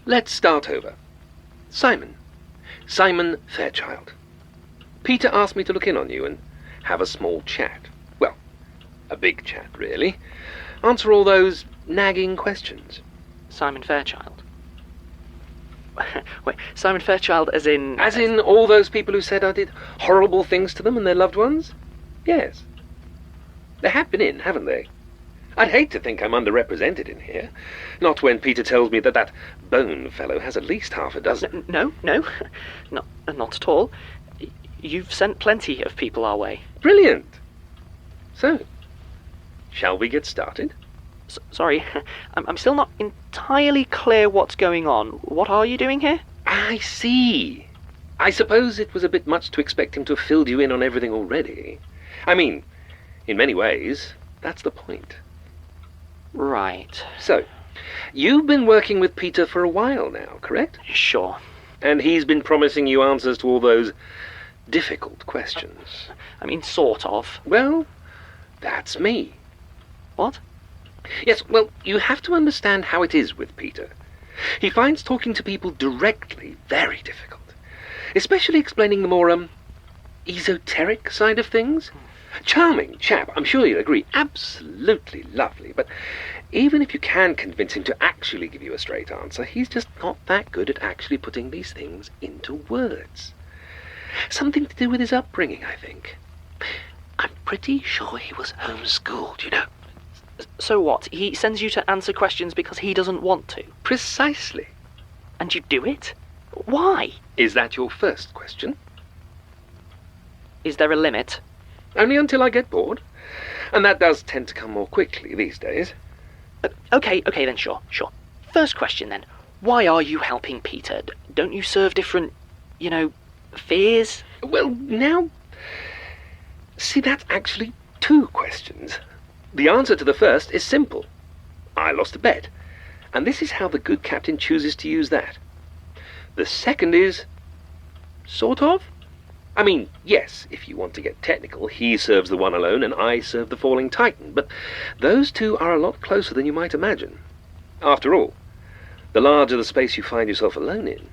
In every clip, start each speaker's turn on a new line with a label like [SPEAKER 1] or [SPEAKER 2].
[SPEAKER 1] Let's start over. Simon Fairchild. Peter asked me to look in on you and have a small chat. Well, a big chat, really. Answer all those nagging questions.
[SPEAKER 2] Simon Fairchild? Wait, Simon Fairchild as in...
[SPEAKER 1] As in all those people who said I did horrible things to them and their loved ones? Yes. They have been in, haven't they? I'd hate to think I'm underrepresented in here. Not when Peter tells me that Bone fellow has at least half a dozen.
[SPEAKER 2] No, not at all. You've sent plenty of people our way.
[SPEAKER 1] Brilliant. So, shall we get started?
[SPEAKER 2] Sorry, I'm still not entirely clear what's going on. What are you doing here?
[SPEAKER 1] I see. I suppose it was a bit much to expect him to have filled you in on everything already. I mean, in many ways, that's the point.
[SPEAKER 2] Right.
[SPEAKER 1] So, you've been working with Peter for a while now, correct?
[SPEAKER 2] Sure.
[SPEAKER 1] And he's been promising you answers to all those difficult questions.
[SPEAKER 2] I mean, sort of.
[SPEAKER 1] Well, that's me.
[SPEAKER 2] What?
[SPEAKER 1] Yes, well, you have to understand how it is with Peter. He finds talking to people directly very difficult, especially explaining the more, esoteric side of things. Charming chap, I'm sure you'll agree, absolutely lovely, but even if you can convince him to actually give you a straight answer, he's just not that good at actually putting these things into words. Something to do with his upbringing, I think. I'm pretty sure he was homeschooled, you know.
[SPEAKER 2] So what? He sends you to answer questions because he doesn't want to?
[SPEAKER 1] Precisely.
[SPEAKER 2] And you do it? Why?
[SPEAKER 1] Is that your first question?
[SPEAKER 2] Is there a limit?
[SPEAKER 1] Only until I get bored. And that does tend to come more quickly these days.
[SPEAKER 2] Okay then, sure. First question then. Why are you helping Peter? Don't you serve different, fears?
[SPEAKER 1] Well, now... See, that's actually two questions. The answer to the first is simple. I lost a bet. And this is how the good captain chooses to use that. The second is... sort of? I mean, yes, if you want to get technical, he serves the one alone and I serve the falling titan, but those two are a lot closer than you might imagine. After all, the larger the space you find yourself alone in,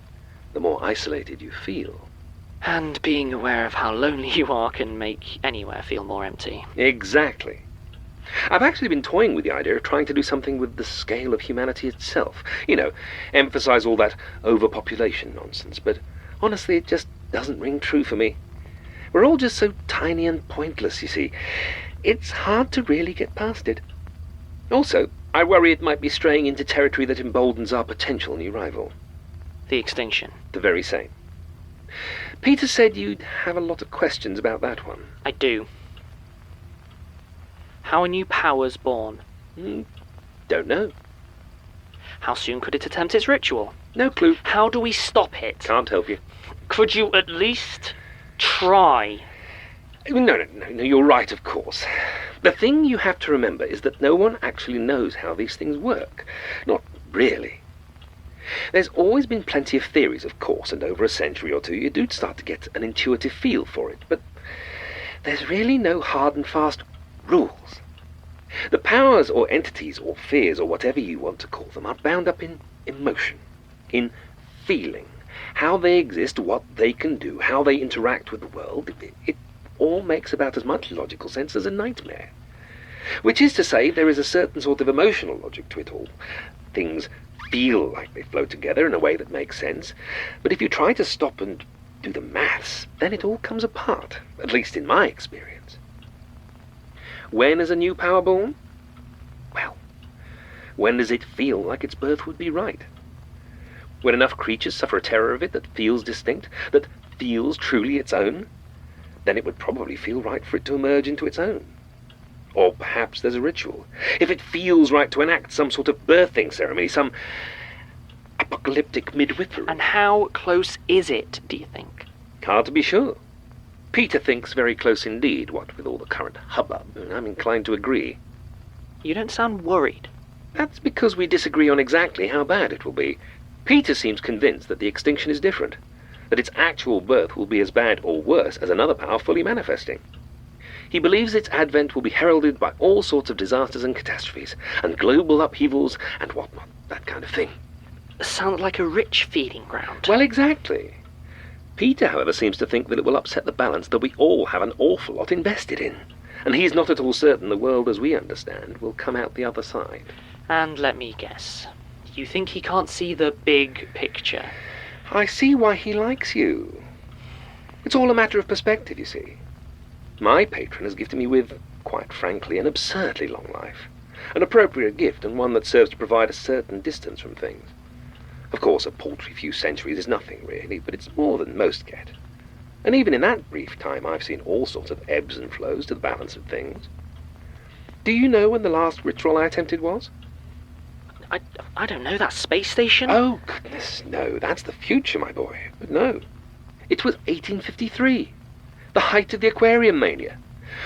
[SPEAKER 1] the more isolated you feel.
[SPEAKER 2] And being aware of how lonely you are can make anywhere feel more empty.
[SPEAKER 1] Exactly. I've actually been toying with the idea of trying to do something with the scale of humanity itself. Emphasize all that overpopulation nonsense, but honestly it just doesn't ring true for me. We're all just so tiny and pointless, you see. It's hard to really get past it. Also, I worry it might be straying into territory that emboldens our potential new rival.
[SPEAKER 2] The Extinction.
[SPEAKER 1] The very same. Peter said you'd have a lot of questions about that one.
[SPEAKER 2] I do. How are new powers born?
[SPEAKER 1] Don't know.
[SPEAKER 2] How soon could it attempt its ritual?
[SPEAKER 1] No clue.
[SPEAKER 2] How do we stop it?
[SPEAKER 1] Can't help you.
[SPEAKER 2] Could you at least try?
[SPEAKER 1] No, you're right, of course. The thing you have to remember is that no one actually knows how these things work. Not really. There's always been plenty of theories, of course, and over a century or two you do start to get an intuitive feel for it, but there's really no hard and fast rules. The powers or entities or fears or whatever you want to call them are bound up in emotion, in feeling, how they exist, what they can do, how they interact with the world. It all makes about as much logical sense as a nightmare. Which is to say, there is a certain sort of emotional logic to it all. Things feel like they flow together in a way that makes sense, but if you try to stop and do the maths, then it all comes apart, at least in my experience. When is a new power born? Well, when does it feel like its birth would be right? When enough creatures suffer a terror of it that feels distinct, that feels truly its own, then it would probably feel right for it to emerge into its own. Or perhaps there's a ritual. If it feels right to enact some sort of birthing ceremony, some apocalyptic midwifery.
[SPEAKER 2] And how close is it, do you think?
[SPEAKER 1] Hard to be sure. Peter thinks very close indeed, what with all the current hubbub. I'm inclined to agree.
[SPEAKER 2] You don't sound worried.
[SPEAKER 1] That's because we disagree on exactly how bad it will be. Peter seems convinced that the Extinction is different, that its actual birth will be as bad or worse as another power fully manifesting. He believes its advent will be heralded by all sorts of disasters and catastrophes, and global upheavals and whatnot, that kind of thing.
[SPEAKER 2] sounds like a rich feeding ground.
[SPEAKER 1] Well, exactly. Peter, however, seems to think that it will upset the balance that we all have an awful lot invested in. And he's not at all certain the world as we understand will come out the other side.
[SPEAKER 2] And let me guess. You think he can't see the big picture?
[SPEAKER 1] I see why he likes you. It's all a matter of perspective, you see. My patron has gifted me with, quite frankly, an absurdly long life. An appropriate gift, and one that serves to provide a certain distance from things. Of course, a paltry few centuries is nothing, really, but it's more than most get. And even in that brief time, I've seen all sorts of ebbs and flows to the balance of things. Do you know when the last ritual I attempted was?
[SPEAKER 2] I don't know, that space station?
[SPEAKER 1] Oh, goodness, no, that's the future, my boy. But no, it was 1853, the height of the aquarium mania.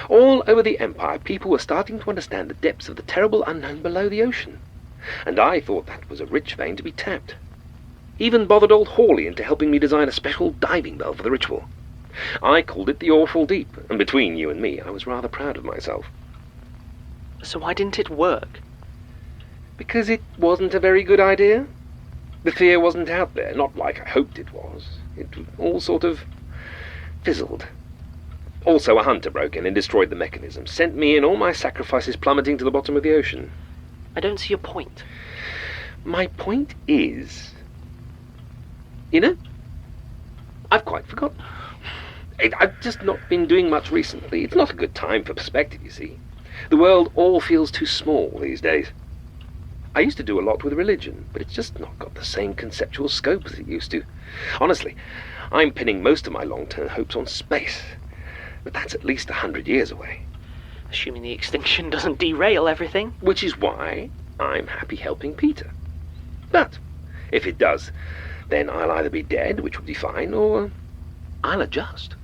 [SPEAKER 1] All over the Empire, people were starting to understand the depths of the terrible unknown below the ocean. And I thought that was a rich vein to be tapped. Even bothered old Hawley into helping me design a special diving bell for the ritual. I called it the Awful Deep, and between you and me, I was rather proud of myself.
[SPEAKER 2] So why didn't it work?
[SPEAKER 1] Because it wasn't a very good idea. The fear wasn't out there, not like I hoped it was. It all sort of fizzled. Also, a hunter broke in and destroyed the mechanism, sent me and all my sacrifices plummeting to the bottom of the ocean.
[SPEAKER 2] I don't see your point.
[SPEAKER 1] My point is... I've quite forgotten. I've just not been doing much recently. It's not a good time for perspective, you see. The world all feels too small these days. I used to do a lot with religion, but it's just not got the same conceptual scope as it used to. Honestly, I'm pinning most of my long-term hopes on space. But that's at least 100 years away.
[SPEAKER 2] Assuming the extinction doesn't derail everything.
[SPEAKER 1] Which is why I'm happy helping Peter. But if it does, then I'll either be dead, which would be fine, or I'll adjust.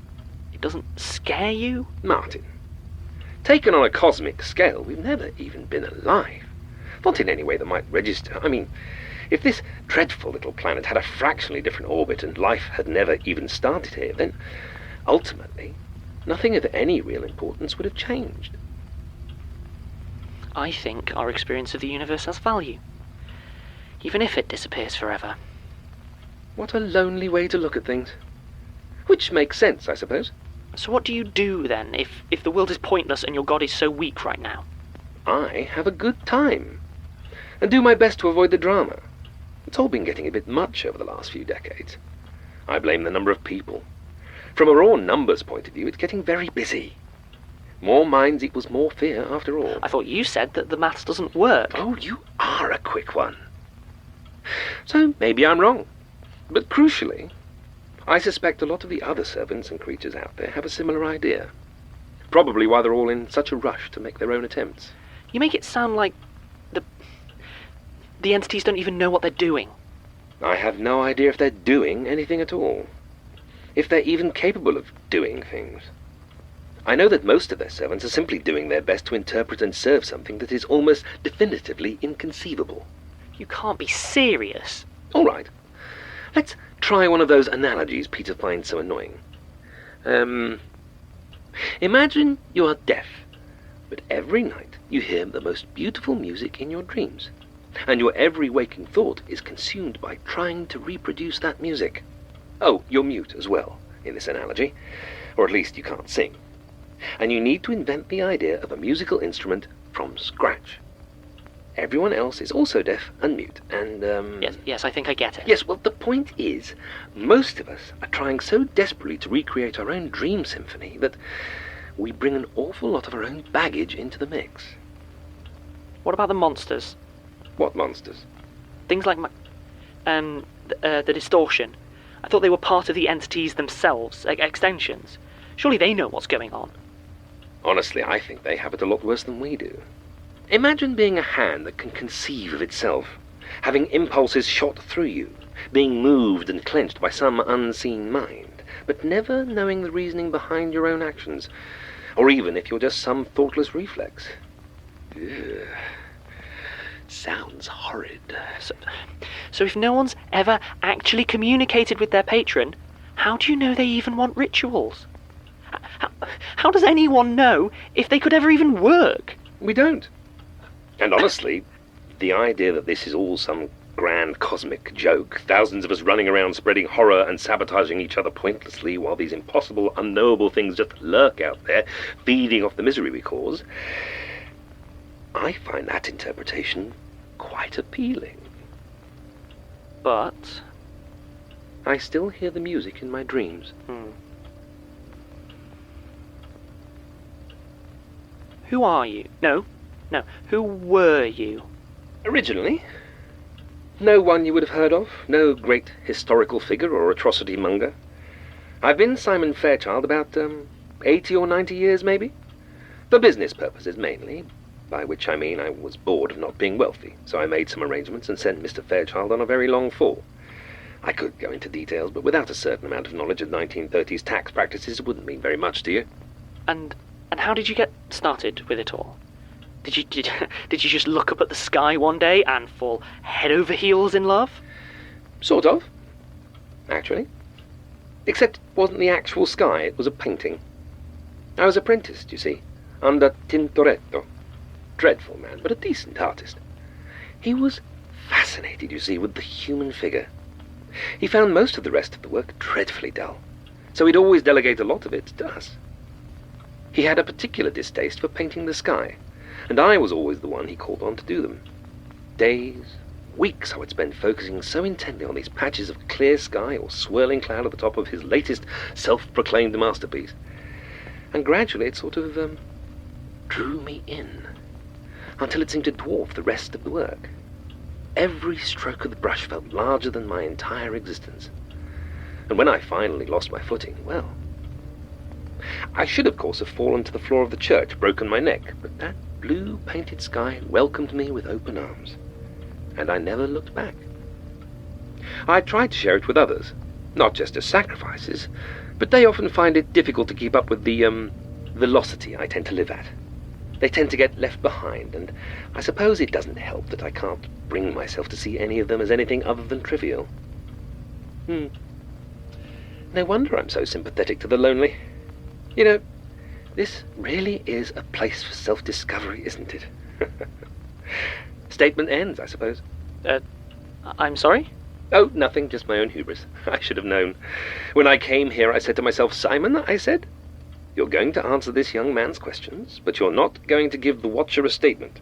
[SPEAKER 2] It doesn't scare you?
[SPEAKER 1] Martin, taken on a cosmic scale, we've never even been alive. Not in any way that might register. I mean, if this dreadful little planet had a fractionally different orbit and life had never even started here, then ultimately nothing of any real importance would have changed.
[SPEAKER 2] I think our experience of the universe has value, even if it disappears forever.
[SPEAKER 1] What a lonely way to look at things. Which makes sense, I suppose.
[SPEAKER 2] So what do you do, then, if the world is pointless and your god is so weak right now?
[SPEAKER 1] I have a good time, and do my best to avoid the drama. It's all been getting a bit much over the last few decades. I blame the number of people. From a raw numbers point of view, it's getting very busy. More minds equals more fear, after all.
[SPEAKER 2] I thought you said that the maths doesn't work.
[SPEAKER 1] Oh, you are a quick one. So maybe I'm wrong. But crucially, I suspect a lot of the other servants and creatures out there have a similar idea. Probably why they're all in such a rush to make their own attempts.
[SPEAKER 2] You make it sound like the entities don't even know what they're doing.
[SPEAKER 1] I have no idea if they're doing anything at all. If they're even capable of doing things. I know that most of their servants are simply doing their best to interpret and serve something that is almost definitively inconceivable.
[SPEAKER 2] You can't be serious.
[SPEAKER 1] All right. Let's try one of those analogies Peter finds so annoying. Imagine you are deaf, but every night you hear the most beautiful music in your dreams, and your every waking thought is consumed by trying to reproduce that music. Oh, you're mute as well, in this analogy, or at least you can't sing. And you need to invent the idea of a musical instrument from scratch. Everyone else is also deaf and mute, and,
[SPEAKER 2] Yes, I think I get it.
[SPEAKER 1] Yes, well, the point is, most of us are trying so desperately to recreate our own dream symphony that we bring an awful lot of our own baggage into the mix.
[SPEAKER 2] What about the monsters?
[SPEAKER 1] What monsters?
[SPEAKER 2] Things like the distortion. I thought they were part of the entities themselves, like extensions. Surely they know what's going on.
[SPEAKER 1] Honestly, I think they have it a lot worse than we do. Imagine being a hand that can conceive of itself, having impulses shot through you, being moved and clenched by some unseen mind, but never knowing the reasoning behind your own actions, or even if you're just some thoughtless reflex. Ugh. Sounds horrid.
[SPEAKER 2] So if no one's ever actually communicated with their patron, how do you know they even want rituals? How does anyone know if they could ever even work?
[SPEAKER 1] We don't. And honestly, the idea that this is all some grand cosmic joke, thousands of us running around spreading horror and sabotaging each other pointlessly while these impossible, unknowable things just lurk out there, feeding off the misery we cause, I find that interpretation quite appealing.
[SPEAKER 2] But
[SPEAKER 1] I still hear the music in my dreams.
[SPEAKER 2] Who are you? No. Who were you?
[SPEAKER 1] Originally, no one you would have heard of, no great historical figure or atrocity monger. I've been Simon Fairchild about 80 or 90 years, maybe. For business purposes, mainly, by which I mean I was bored of not being wealthy, so I made some arrangements and sent Mr. Fairchild on a very long fall. I could go into details, but without a certain amount of knowledge of 1930s tax practices, it wouldn't mean very much to you.
[SPEAKER 2] And how did you get started with it all? Did you just look up at the sky one day and fall head over heels in love?
[SPEAKER 1] Sort of, actually. Except it wasn't the actual sky, it was a painting. I was apprenticed, you see, under Tintoretto. Dreadful man, but a decent artist. He was fascinated, you see, with the human figure. He found most of the rest of the work dreadfully dull, so he'd always delegate a lot of it to us. He had a particular distaste for painting the sky, and I was always the one he called on to do them. Days, weeks I would spend focusing so intently on these patches of clear sky or swirling cloud at the top of his latest self-proclaimed masterpiece. And gradually it sort of drew me in, until it seemed to dwarf the rest of the work. Every stroke of the brush felt larger than my entire existence. And when I finally lost my footing, well, I should, of course, have fallen to the floor of the church, broken my neck, but that blue-painted sky welcomed me with open arms, and I never looked back. I tried to share it with others, not just as sacrifices, but they often find it difficult to keep up with the, velocity I tend to live at. They tend to get left behind, and I suppose it doesn't help that I can't bring myself to see any of them as anything other than trivial. No wonder I'm so sympathetic to the lonely. You know, this really is a place for self-discovery, isn't it? Statement ends, I suppose.
[SPEAKER 2] I'm sorry?
[SPEAKER 1] Oh, nothing, just my own hubris. I should have known. When I came here, I said to myself, Simon, I said, you're going to answer this young man's questions, but you're not going to give the watcher a statement.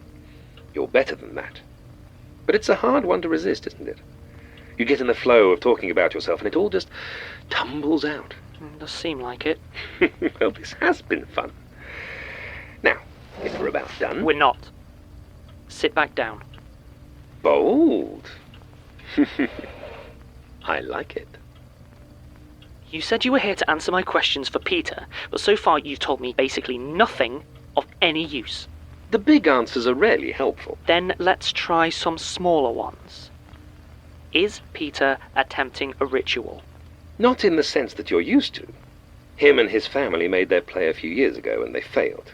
[SPEAKER 1] You're better than that. But it's a hard one to resist, isn't it? You get in the flow of talking about yourself, and it all just tumbles out.
[SPEAKER 2] It does seem like it.
[SPEAKER 1] Well, this has been fun. Now, if we're about done...
[SPEAKER 2] We're not. Sit back down.
[SPEAKER 1] Bold. I like it.
[SPEAKER 2] You said you were here to answer my questions for Peter, but so far you've told me basically nothing of any use.
[SPEAKER 1] The big answers are rarely helpful.
[SPEAKER 2] Then let's try some smaller ones. Is Peter attempting a ritual?
[SPEAKER 1] Not in the sense that you're used to. Him and his family made their play a few years ago and they failed.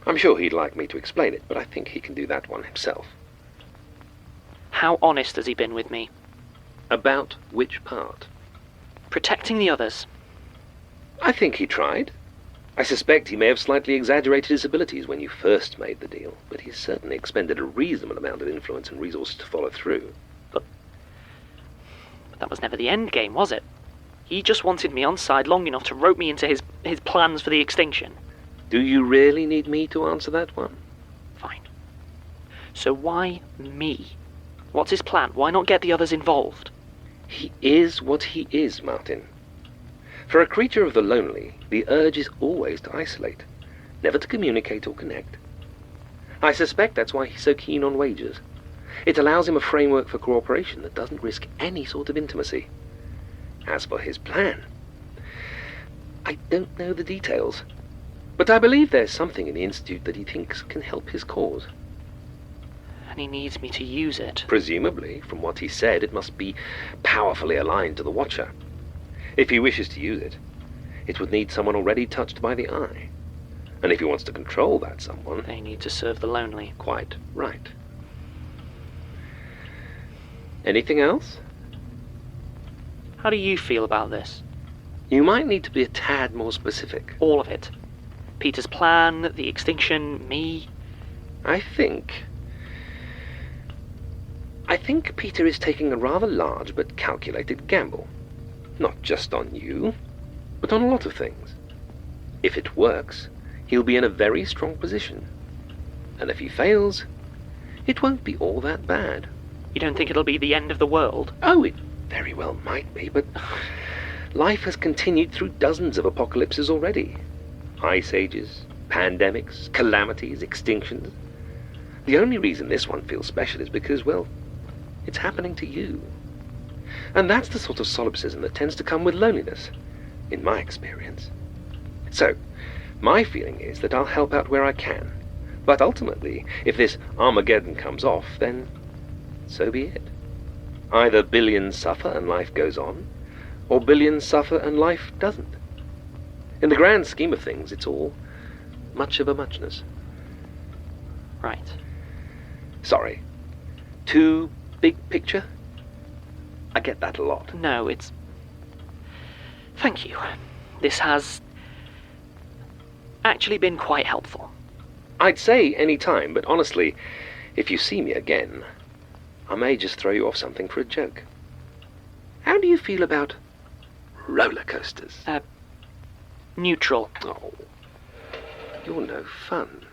[SPEAKER 1] I'm sure he'd like me to explain it, but I think he can do that one himself.
[SPEAKER 2] How honest has he been with me?
[SPEAKER 1] About which part?
[SPEAKER 2] Protecting the others.
[SPEAKER 1] I think he tried. I suspect he may have slightly exaggerated his abilities when you first made the deal, but he's certainly expended a reasonable amount of influence and resources to follow through.
[SPEAKER 2] But that was never the end game, was it? He just wanted me on side long enough to rope me into his plans for the Extinction.
[SPEAKER 1] Do you really need me to answer that one?
[SPEAKER 2] Fine. So why me? What's his plan? Why not get the others involved?
[SPEAKER 1] He is what he is, Martin. For a creature of the lonely, the urge is always to isolate, never to communicate or connect. I suspect that's why he's so keen on wages. It allows him a framework for cooperation that doesn't risk any sort of intimacy. As for his plan, I don't know the details, but I believe there's something in the Institute that he thinks can help his cause.
[SPEAKER 2] And he needs me to use it.
[SPEAKER 1] Presumably, from what he said, it must be powerfully aligned to the Watcher. If he wishes to use it, it would need someone already touched by the eye. And if he wants to control that someone...
[SPEAKER 2] They need to serve the lonely.
[SPEAKER 1] Quite right. Anything else?
[SPEAKER 2] How do you feel about this?
[SPEAKER 1] You might need to be a tad more specific.
[SPEAKER 2] All of it. Peter's plan, the Extinction, me.
[SPEAKER 1] I I think Peter is taking a rather large but calculated gamble. Not just on you, but on a lot of things. If it works, he'll be in a very strong position. And if he fails, it won't be all that bad.
[SPEAKER 2] You don't think it'll be the end of the world?
[SPEAKER 1] Oh, it very well might be, but life has continued through dozens of apocalypses already. Ice ages, pandemics, calamities, extinctions. The only reason this one feels special is because, well, it's happening to you. And that's the sort of solipsism that tends to come with loneliness, in my experience. So, my feeling is that I'll help out where I can. But ultimately, if this Armageddon comes off, then so be it. Either billions suffer and life goes on, or billions suffer and life doesn't. In the grand scheme of things, it's all much of a muchness.
[SPEAKER 2] Right.
[SPEAKER 1] Sorry. Too big picture? I get that a lot.
[SPEAKER 2] No, it's... Thank you. This has actually been quite helpful.
[SPEAKER 1] I'd say any time, but honestly, if you see me again, I may just throw you off something for a joke. How do you feel about roller coasters?
[SPEAKER 2] Neutral.
[SPEAKER 1] Oh, you're no fun.